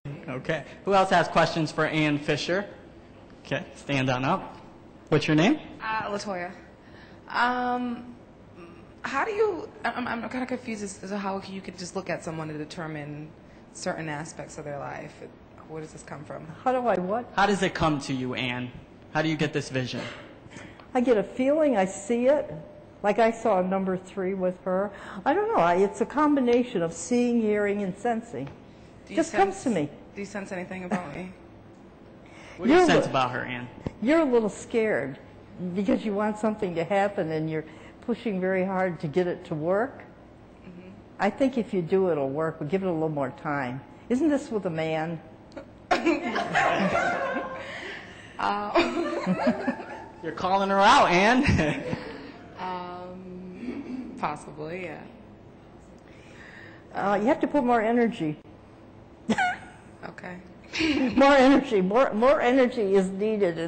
Okay. Who else has questions for Ann Fisher? Okay, stand on up. What's your name? Latoya. How do you, I'm kind of confused as to how you could just look at someone to determine certain aspects of their life. Where does this come from? How do I what? How does it come to you, Ann? How do you get this vision? I get a feeling, I see it, like I saw number 3 with her. I don't know, it's a combination of seeing, hearing, and sensing. Just comes to me. Do you sense anything about me? What do you sense about her, Ann? You're a little scared because you want something to happen and you're pushing very hard to get it to work. Mm-hmm. I think if you do, it'll work, but give it a little more time. Isn't this with a man? You're calling her out, Ann. Possibly, yeah. You have to put more energy. Okay. More energy. More energy is needed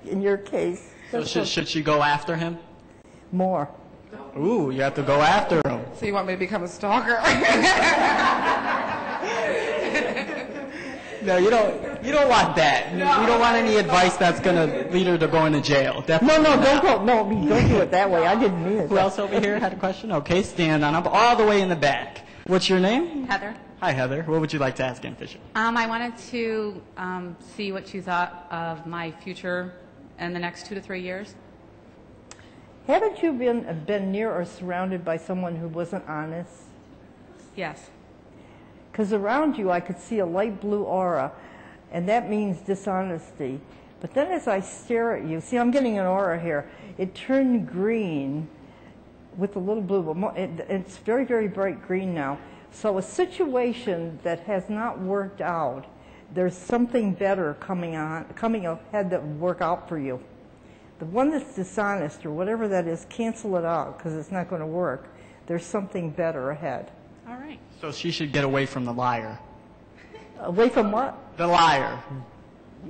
in your case. So should she go after him? More. Ooh, you have to go after him. So you want me to become a stalker? No, you don't want that. You don't want any advice that's going to lead her to going to jail. Definitely No, not. don't do it that way. I didn't mean it. Who else over here had a question? Okay, stand on up all the way in the back. What's your name? Heather. Hi, Heather. What would you like to ask Ann Fisher? I wanted to see what you thought of my future in the next 2 to 3 years. Haven't you been near or surrounded by someone who wasn't honest? Yes. Because around you I could see a light blue aura, and that means dishonesty. But then as I stare at you, see, I'm getting an aura here. It turned green with a little blue, but it's very, very bright green now. So a situation that has not worked out, there's something better coming ahead that will work out for you. The one that's dishonest or whatever that is, cancel it out because it's not going to work. There's something better ahead. All right. So she should get away from the liar. Away from what? The liar.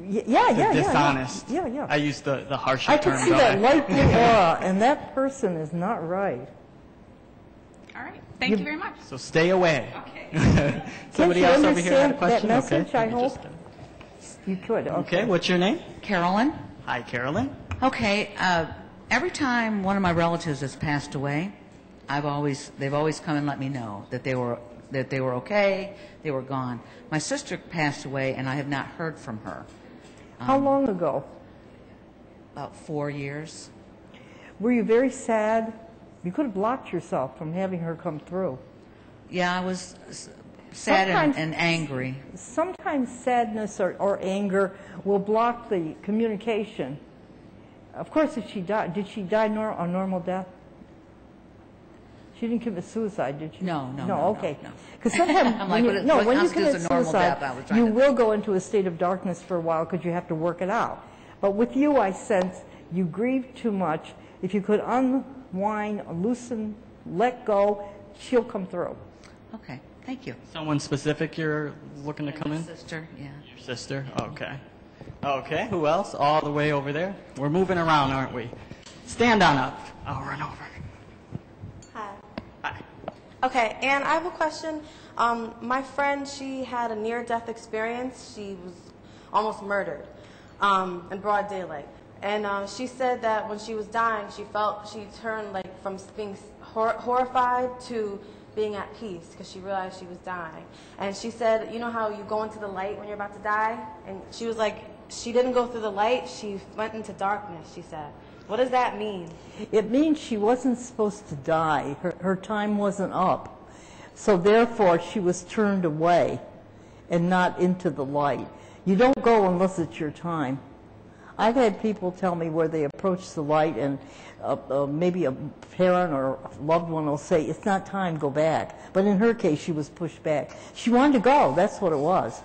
Yeah. Dishonest. Yeah. I used the harsher I term. can see that light blue aura, and that person is not right. All right. Thank you very much. So stay away. Okay. Somebody else over here had a question? That message, okay. I hope you could. Okay, what's your name? Carolyn. Hi, Carolyn. Okay, every time one of my relatives has passed away, they've always come and let me know that they were okay, they were gone. My sister passed away, and I have not heard from her. How long ago? About 4 years. Were you very sad? You could have blocked yourself from having her come through. Yeah, I was sad and angry. Sometimes sadness or anger will block the communication. Of course, if she died, did she die a normal death? She didn't commit suicide, did she? No. Okay. Because sometimes when you commit suicide, you will go into a state of darkness for a while because you have to work it out. But with you, I sense you grieved too much. If you could unwind, loosen, let go, she'll come through. Okay, thank you. Someone specific you're looking to come in? Sister, yeah. Your sister? Okay. Okay, who else? All the way over there. We're moving around, aren't we? Stand on up. I'll run over. Hi. Hi. Okay, and I have a question. My friend, she had a near-death experience. She was almost murdered in broad daylight. And she said that when she was dying, she turned like from being horrified to being at peace because she realized she was dying. And she said, you know how you go into the light when you're about to die? And she was like, she didn't go through the light, she went into darkness, she said. What does that mean? It means she wasn't supposed to die. Her time wasn't up. So therefore, she was turned away and not into the light. You don't go unless it's your time. I've had people tell me where they approach the light and maybe a parent or a loved one will say, it's not time, go back. But in her case, she was pushed back. She wanted to go, that's what it was.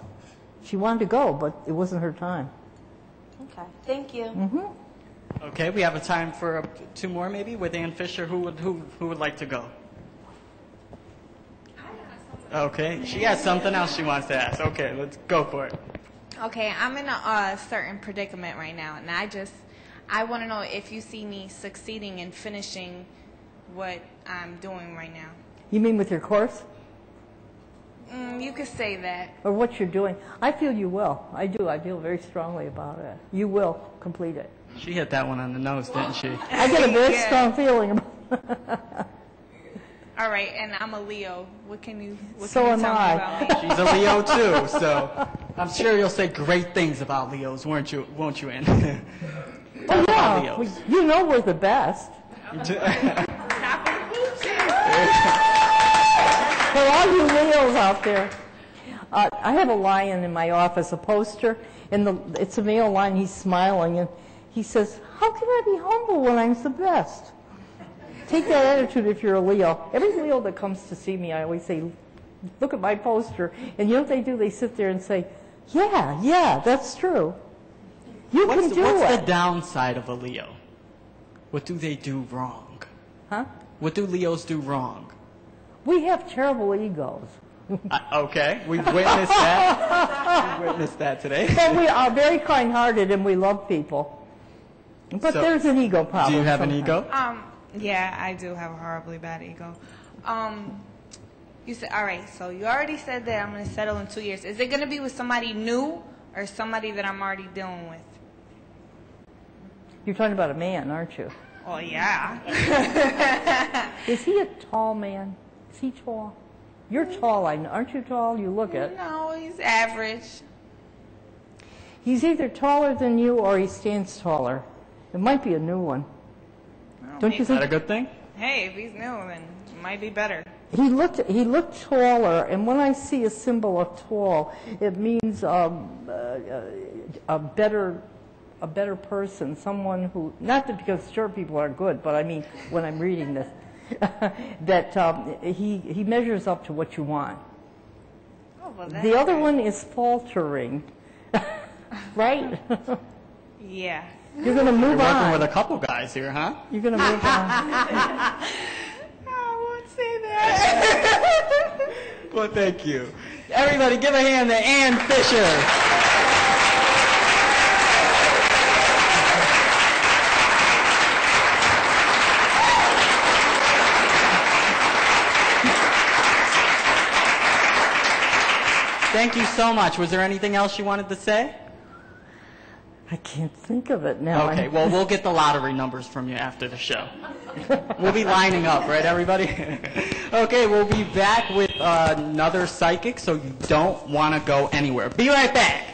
She wanted to go, but it wasn't her time. Okay, thank you. Mm-hmm. Okay, we have a time for 2 more maybe with Ann Fisher. Who would like to go? Okay, she has something else she wants to ask. Okay, let's go for it. Okay, I'm in a certain predicament right now, and I want to know if you see me succeeding in finishing what I'm doing right now. You mean with your course? You could say that. or what you're doing. I feel you will. I do. I feel very strongly about it. You will complete it. She hit that one on the nose, didn't she? I get a very Yeah. strong feeling about All right, and I'm a Leo. What can you So tell am me I. about me? She's a Leo too, so I'm sure you'll say great things about Leos, won't you, Ann? Oh, About yeah. Leos. You know we're the best. For all you Leos out there, I have a lion in my office, a poster, and it's a male lion. He's smiling, and he says, "How can I be humble when I'm the best?" Take that attitude if you're a Leo. Every Leo that comes to see me, I always say, "Look at my poster," and you know what they do? They sit there and say, "Yeah, that's true. You can do what's it." the downside of a Leo? What do they do wrong? Huh? What do Leos do wrong? We have terrible egos. Okay, we've witnessed that. We've witnessed that today. But we are very kind-hearted and we love people. But So, there's an ego problem. Do you have an sometimes. ego? Yeah, I do have a horribly bad ego. You said, all right, so you already said that I'm going to settle in 2 years. Is it going to be with somebody new or somebody that I'm already dealing with? You're talking about a man, aren't you? Oh, yeah. Is he a tall man? Is he tall? You're tall, aren't you tall? You look it. No, he's average. He's either taller than you or he stands taller. It might be a new one. Don't you Is that a think? good thing? Hey, if he's new, then it might be better. He looked taller, and when I see a symbol of tall, it means a better person, someone who, not that because short people are good, but I mean when I'm reading this, that he measures up to what you want. Oh, well, that's The other good. one is faltering, right? Yeah. You're going to You're move working on. with a couple guys here, huh? You're going to move on. I won't say that. Well, thank you. Everybody give a hand to Ann Fisher. Thank you so much. Was there anything else you wanted to say? I can't think of it now. Okay, well, we'll get the lottery numbers from you after the show. We'll be lining up, right, everybody? Okay, we'll be back with another psychic, so you don't want to go anywhere. Be right back.